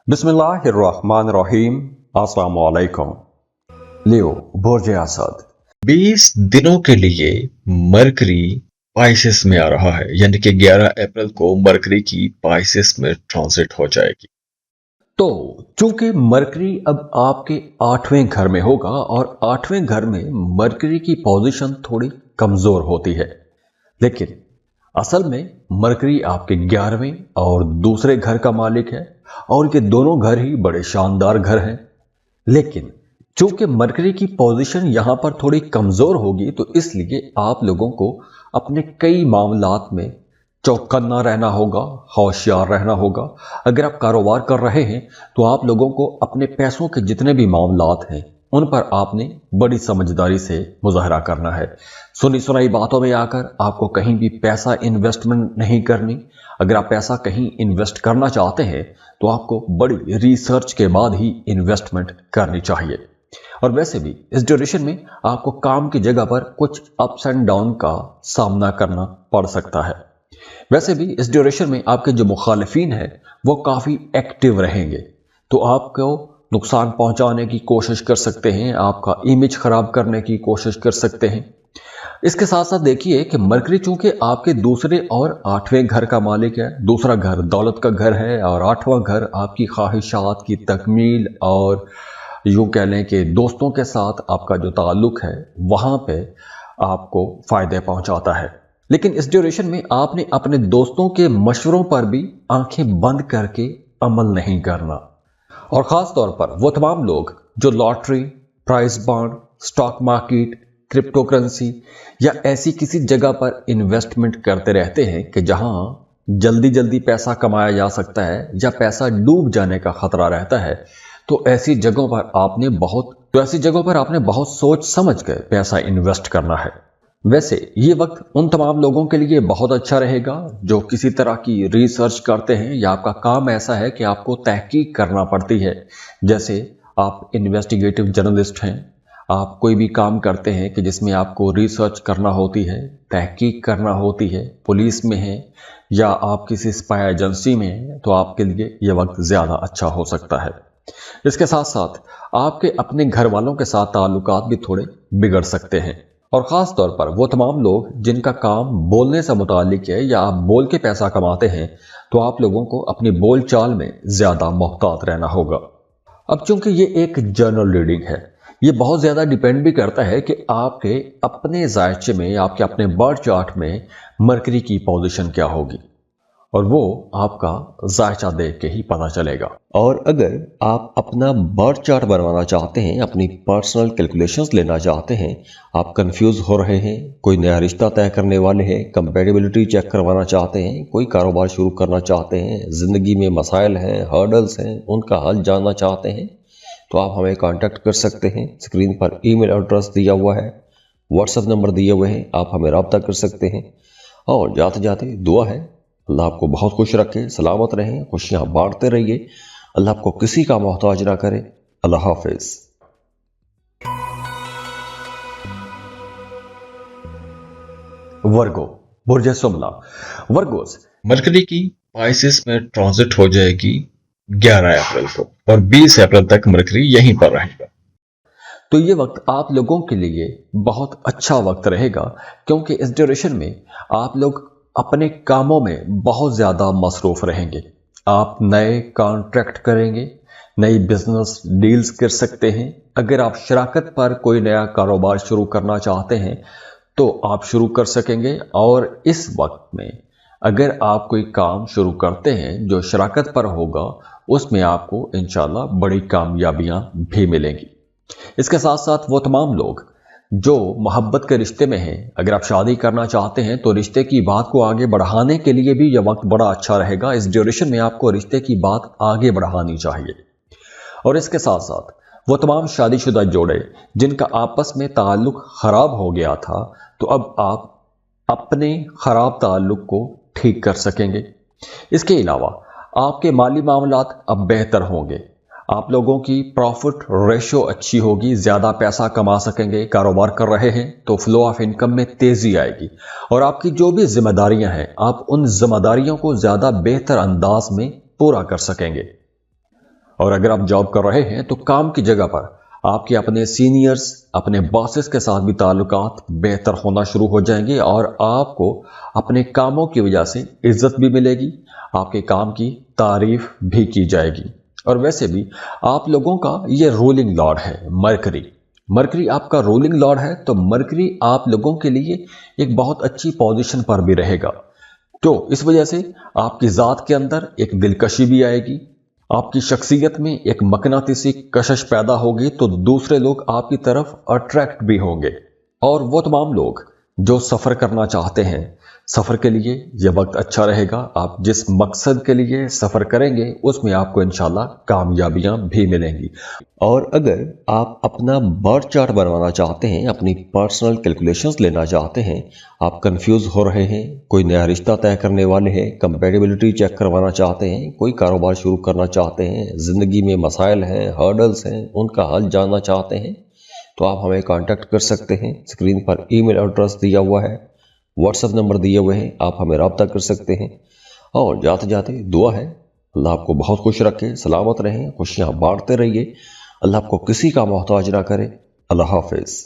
बिस्मिल्लाहिर्रहमानिर्रहीम। अस्सलाम वालेकुम। लियो बुर्ज असद। 20 दिनों के लिए मरकरी पाइसेस में आ रहा है, यानी कि 11 अप्रैल को मरकरी की पाइसेस में ट्रांजिट हो जाएगी। तो चूंकि मरकरी अब आपके 8वें घर में होगा और 8वें घर में मरकरी की पोजीशन थोड़ी कमजोर होती है, लेकिन असल में मरकरी आपके 11वें और दूसरे घर का मालिक है और ये दोनों घर ही बड़े शानदार घर हैं। लेकिन चूंकि मरकरी की पोजीशन यहां पर थोड़ी कमजोर होगी, तो इसलिए आप लोगों को अपने कई मामलात में चौकन्ना रहना होगा, होशियार रहना होगा। अगर आप कारोबार कर रहे हैं तो आप लोगों को अपने पैसों के जितने भी मामलात हैं उन पर आपने बड़ी समझदारी से मुजाहरा करना है। सुनी सुनाई बातों में आकर आपको कहीं भी पैसा इन्वेस्टमेंट नहीं करनी। अगर आप पैसा कहीं इन्वेस्ट करना चाहते हैं तो आपको बड़ी रिसर्च के बाद ही इन्वेस्टमेंट करनी चाहिए। और वैसे भी इस ड्यूरेशन में आपको काम की जगह पर कुछ अप्स एंड डाउन का सामना करना पड़ सकता है। वैसे भी इस ड्यूरेशन में आपके जो मुखालिफिन हैं वो काफ़ी एक्टिव रहेंगे, तो आपको नुकसान पहुंचाने की कोशिश कर सकते हैं, आपका इमेज खराब करने की कोशिश कर सकते हैं। इसके साथ साथ देखिए कि मरकरी चूंकि आपके दूसरे और 8वें घर का मालिक है, दूसरा घर दौलत का घर है और 8वां घर आपकी ख्वाहिशात की तकमील और यूं कह लें कि दोस्तों के साथ आपका जो ताल्लुक है वहां पे आपको फायदे पहुंचाता है। लेकिन इस ड्यूरेशन में आपने अपने दोस्तों के मशवरों पर भी आंखें बंद करके अमल नहीं करना। और ख़ास तौर पर वो तमाम लोग जो lottery, price bond, stock market, crypto currency या ऐसी किसी जगह पर इन्वेस्टमेंट करते रहते हैं कि जहां जल्दी जल्दी पैसा कमाया जा सकता है या पैसा डूब जाने का खतरा रहता है, तो ऐसी जगहों पर आपने बहुत सोच समझ कर पैसा इन्वेस्ट करना है। वैसे ये वक्त उन तमाम लोगों के लिए बहुत अच्छा रहेगा जो किसी तरह की रिसर्च करते हैं या आपका काम ऐसा है कि आपको तहकीक करना पड़ती है। जैसे आप इन्वेस्टिगेटिव जर्नलिस्ट हैं, आप कोई भी काम करते हैं कि जिसमें आपको रिसर्च करना होती है, तहकीक करना होती है, पुलिस में है या आप किसी स्पाई एजेंसी में हैं, तो आपके लिए ये वक्त ज़्यादा अच्छा हो सकता है। इसके साथ साथ आपके अपने घर वालों के साथ ताल्लुकात भी थोड़े बिगड़ सकते हैं। और ख़ास तौर पर वो तमाम लोग जिनका काम बोलने से मुतालिक है या आप बोल के पैसा कमाते हैं, तो आप लोगों को अपनी बोल चाल में ज़्यादा मोहतात रहना होगा। अब चूंकि ये एक जर्नल रीडिंग है, ये बहुत ज़्यादा डिपेंड भी करता है कि आपके अपने जायचे में, आपके अपने बर्थ चार्ट में मरकरी की पोजीशन क्या होगी, और वो आपका जायचा देख के ही पता चलेगा। और अगर आप अपना बर्थ चार्ट बनवाना चाहते हैं, अपनी पर्सनल कैलकुलेशंस लेना चाहते हैं, आप कंफ्यूज हो रहे हैं, कोई नया रिश्ता तय करने वाले हैं, कंपैटिबिलिटी चेक करवाना चाहते हैं, कोई कारोबार शुरू करना चाहते हैं, ज़िंदगी में मसाइल हैं, हर्डल्स हैं, उनका हल जानना चाहते हैं, तो आप हमें कांटेक्ट कर सकते हैं। स्क्रीन पर ईमेल एड्रेस दिया हुआ है, व्हाट्सएप नंबर दिए हुए हैं, आप हमें रब्ता कर सकते हैं। और जाते जाते दुआ है अल्लाह आपको बहुत खुश रखे, सलामत रहें, खुशियां बांटते रहिए, अल्लाह आपको किसी का मोहताज ना करे। अल्लाह हाफिज। वर्गो बुर्ज सुमला। वर्गोस मरकरी की पाइसेस में ट्रांजिट हो जाएगी 11 अप्रैल को और 20 अप्रैल तक मरकरी यहीं पर रहेगा। तो ये वक्त आप लोगों के लिए बहुत अच्छा वक्त रहेगा, क्योंकि इस ड्यूरेशन में आप लोग अपने कामों में बहुत ज़्यादा मसरूफ़ रहेंगे। आप नए कॉन्ट्रैक्ट करेंगे, नई बिजनेस डील्स कर सकते हैं। अगर आप शराकत पर कोई नया कारोबार शुरू करना चाहते हैं तो आप शुरू कर सकेंगे। और इस वक्त में अगर आप कोई काम शुरू करते हैं जो शराकत पर होगा, उसमें आपको इंशाल्लाह बड़ी कामयाबियां भी मिलेंगी। इसके साथ साथ वो तमाम लोग जो मोहब्बत के रिश्ते में हैं, अगर आप शादी करना चाहते हैं तो रिश्ते की बात को आगे बढ़ाने के लिए भी यह वक्त बड़ा अच्छा रहेगा। इस ड्यूरेशन में आपको रिश्ते की बात आगे बढ़ानी चाहिए। और इसके साथ साथ वो तमाम शादीशुदा जोड़े जिनका आपस में ताल्लुक खराब हो गया था, तो अब आप अपने खराब ताल्लुक को ठीक कर सकेंगे। इसके अलावा आपके माली मामलात अब बेहतर होंगे, आप लोगों की प्रॉफिट रेशो अच्छी होगी, ज़्यादा पैसा कमा सकेंगे। कारोबार कर रहे हैं तो फ्लो ऑफ इनकम में तेज़ी आएगी और आपकी जो भी जिम्मेदारियां हैं, आप उन जिम्मेदारियों को ज़्यादा बेहतर अंदाज में पूरा कर सकेंगे। और अगर आप जॉब कर रहे हैं तो काम की जगह पर आपके अपने सीनियर्स, अपने बॉसेस के साथ भी ताल्लुकात बेहतर होना शुरू हो जाएंगे और आपको अपने कामों की वजह से इज्जत भी मिलेगी, आपके काम की तारीफ भी की जाएगी। और वैसे भी आप लोगों का ये रूलिंग लॉर्ड है मरकरी। मरकरी आपका रूलिंग लॉर्ड है, तो मरकरी आप लोगों के लिए एक बहुत अच्छी पोजीशन पर भी रहेगा। तो इस वजह से आपकी ज़ात के अंदर एक दिलकशी भी आएगी, आपकी शख्सियत में एक मकनातीसी कशिश पैदा होगी, तो दूसरे लोग आपकी तरफ अट्रैक्ट भी होंगे। और वो तमाम लोग जो सफ़र करना चाहते हैं, सफ़र के लिए यह वक्त अच्छा रहेगा। आप जिस मकसद के लिए सफ़र करेंगे उसमें आपको इंशाल्लाह कामयाबियां भी मिलेंगी। और अगर आप अपना बर्थ चार्ट बनवाना चाहते हैं, अपनी पर्सनल कैलकुलेशंस लेना चाहते हैं, आप कंफ्यूज हो रहे हैं, कोई नया रिश्ता तय करने वाले हैं, कंपैटिबिलिटी चेक करवाना चाहते हैं, कोई कारोबार शुरू करना चाहते हैं, ज़िंदगी में मसाइल हैं, हर्डल्स हैं, उनका हल जानना चाहते हैं, तो आप हमें कांटेक्ट कर सकते हैं। स्क्रीन पर ईमेल एड्रेस दिया हुआ है, व्हाट्सएप नंबर दिए हुए हैं, आप हमें रब्ता कर सकते हैं। और जाते जाते दुआ है अल्लाह आपको बहुत खुश रखे, सलामत रहें, खुशियां बांटते रहिए, अल्लाह आपको किसी का मोहताज ना करे। अल्लाह हाफिज।